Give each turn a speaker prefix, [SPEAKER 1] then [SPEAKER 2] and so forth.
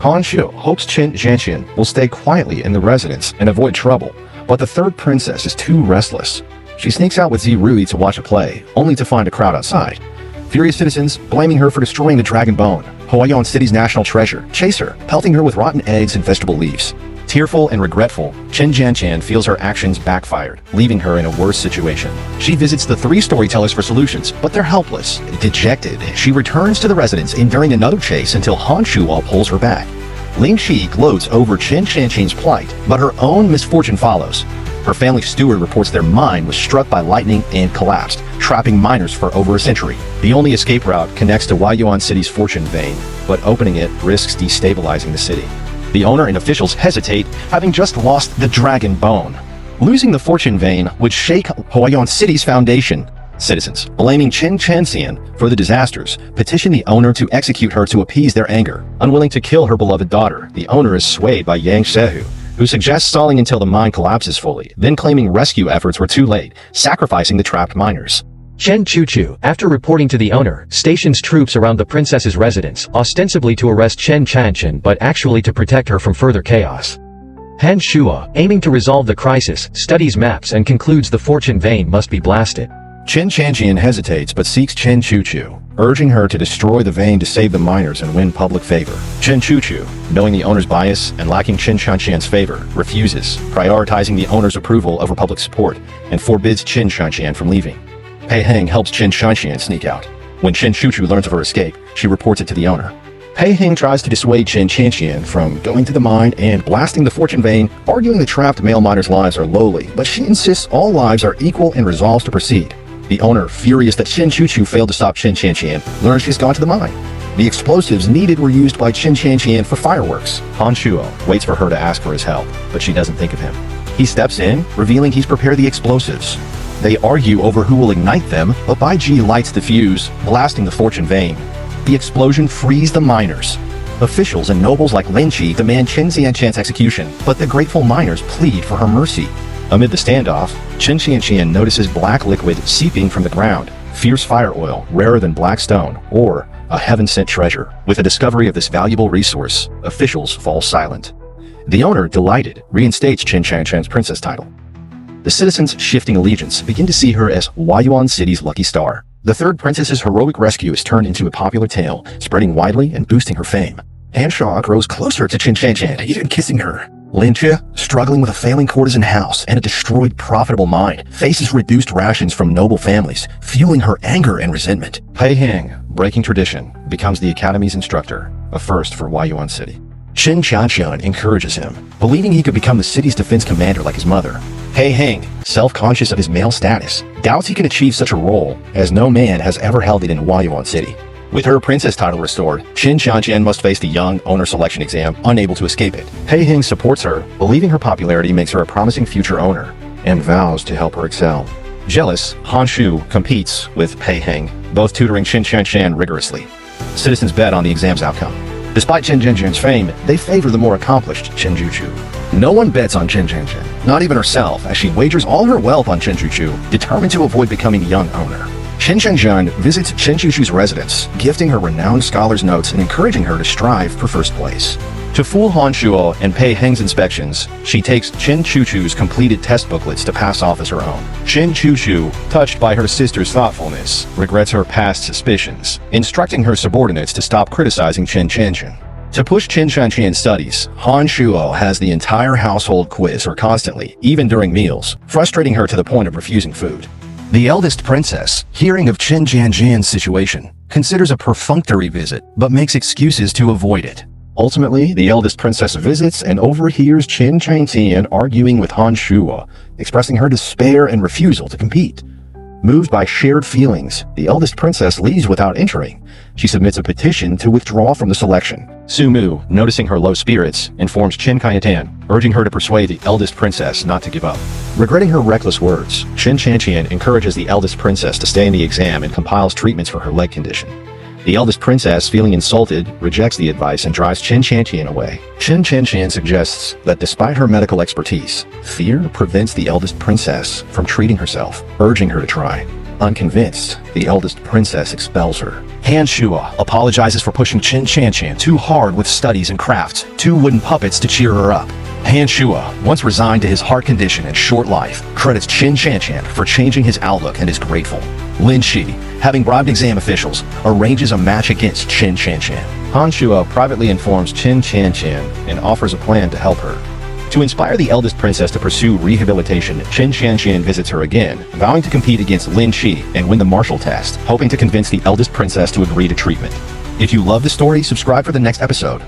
[SPEAKER 1] Han Shu hopes Qin Zhanqian will stay quietly in the residence and avoid trouble, but the third princess is too restless. She sneaks out with Zi Rui to watch a play, only to find a crowd outside. Furious citizens, blaming her for destroying the Dragon Bone, Huayan City's national treasure, chase her, pelting her with rotten eggs and vegetable leaves. Tearful and regretful, Qin Zhanqian feels her actions backfired, leaving her in a worse situation. She visits the three storytellers for solutions, but they're helpless. Dejected, she returns to the residence, enduring another chase until Han Shuo pulls her back. Ling Shi gloats over Qin Zhanqian's plight, but her own misfortune follows. Her family steward reports their mine was struck by lightning and collapsed, trapping miners for over a century. The only escape route connects to Huayan City's fortune vein, but opening it risks destabilizing the city. The owner and officials hesitate, having just lost the Dragon Bone. Losing the fortune vein would shake Huayan City's foundation. Citizens, blaming Qin Zhanqian for the disasters, petition the owner to execute her to appease their anger. Unwilling to kill her beloved daughter, the owner is swayed by Yang Shehu, who suggests stalling until the mine collapses fully, then claiming rescue efforts were too late, sacrificing the trapped miners.
[SPEAKER 2] Chen Chuchu, after reporting to the owner, stations troops around the princess's residence, ostensibly to arrest Qin Zhanqian but actually to protect her from further chaos. Han Shuo, aiming to resolve the crisis, studies maps and concludes the fortune vein must be blasted.
[SPEAKER 1] Qin Zhanqian hesitates but seeks Chen Chuchu, urging her to destroy the vein to save the miners and win public favor. Chen Chuchu, knowing the owner's bias and lacking Qin Zhanqian's favor, refuses, prioritizing the owner's approval over public support, and forbids Qin Zhanqian from leaving. Pei Heng helps Qin Zhanqian sneak out. When Chen Chuchu learns of her escape, she reports it to the owner. Pei Heng tries to dissuade Qin Zhanqian from going to the mine and blasting the fortune vein, arguing the trapped male miners' lives are lowly, but she insists all lives are equal and resolves to proceed. The owner, furious that Chen Chuchu failed to stop Qin Zhanqian, learns she's gone to the mine. The explosives needed were used by Qin Zhanqian for fireworks. Han Shuo waits for her to ask for his help, but she doesn't think of him. He steps in, revealing he's prepared the explosives. They argue over who will ignite them, but Bai Ji lights the fuse, blasting the fortune vein. The explosion frees the miners. Officials and nobles like Lin Qi demand Qin Zhanqian's execution, but the grateful miners plead for her mercy. Amid the standoff, Qin Zhanqian notices black liquid seeping from the ground, fierce fire oil rarer than black stone, or a heaven-sent treasure. With the discovery of this valuable resource, officials fall silent. The owner, delighted, reinstates Qin Zhanqian's princess title. The citizens' shifting allegiance begin to see her as Huayan City's lucky star. The third princess's heroic rescue is turned into a popular tale, spreading widely and boosting her fame. Han Shuo grows closer to Qin Zhanqian, even kissing her. Lin Qi, struggling with a failing courtesan house and a destroyed profitable mine, faces reduced rations from noble families, fueling her anger and resentment. Pei Heng, breaking tradition, becomes the academy's instructor, a first for Huayan City. Qin Zhanqian encourages him, believing he could become the city's defense commander like his mother. Pei Heng, self-conscious of his male status, doubts he can achieve such a role, as no man has ever held it in Huayan City. With her princess title restored, Qin Zhanqian must face the young owner selection exam, unable to escape it. Pei Heng supports her, believing her popularity makes her a promising future owner, and vows to help her excel. Jealous, Han Shu competes with Pei Heng, both tutoring Qin Zhanqian rigorously. Citizens bet on the exam's outcome. Despite Qin Zhanqian's fame, they favor the more accomplished Chen Chuchu. No one bets on Qin Zhanqian, not even herself, as she wagers all her wealth on Chen Chuchu, determined to avoid becoming young owner. Qin Zhanqian visits Chen Chuchu's residence, gifting her renowned scholar's notes and encouraging her to strive for first place. To fool Han Shuo and Pei Heng's inspections, she takes Qin Chuchu's completed test booklets to pass off as her own. Qin Chuchu, touched by her sister's thoughtfulness, regrets her past suspicions, instructing her subordinates to stop criticizing Qin Zhanqian. To push Qin Zhanqian's studies, Han Shuo has the entire household quiz her constantly, even during meals, frustrating her to the point of refusing food. The eldest princess, hearing of Qin Zhanqian's situation, considers a perfunctory visit, but makes excuses to avoid it. Ultimately, the eldest princess visits and overhears Qin Zhanqian arguing with Han Shuo, expressing her despair and refusal to compete. Moved by shared feelings, the eldest princess leaves without entering. She submits a petition to withdraw from the selection. Su Mu, noticing her low spirits, informs Qin Kaitan, urging her to persuade the eldest princess not to give up. Regretting her reckless words, Qin Zhanqian encourages the eldest princess to stay in the exam and compiles treatments for her leg condition. The eldest princess, feeling insulted, rejects the advice and drives Qin Zhanqian away. Qin Zhanqian suggests that despite her medical expertise, fear prevents the eldest princess from treating herself, urging her to try. Unconvinced, the eldest princess expels her. Han Shua apologizes for pushing Qin Shanshan too hard with studies and crafts, 2 wooden puppets to cheer her up. Han Shua, once resigned to his heart condition and short life, credits Qin Shanshan for changing his outlook and is grateful. Lin Shi, having bribed exam officials, arranges a match against Qin Shanshan. Han Shua privately informs Qin Shanshan and offers a plan to help her. To inspire the eldest princess to pursue rehabilitation, Qin Shanshan visits her again, vowing to compete against Lin Shi and win the martial test, hoping to convince the eldest princess to agree to treatment. If you love the story, subscribe for the next episode.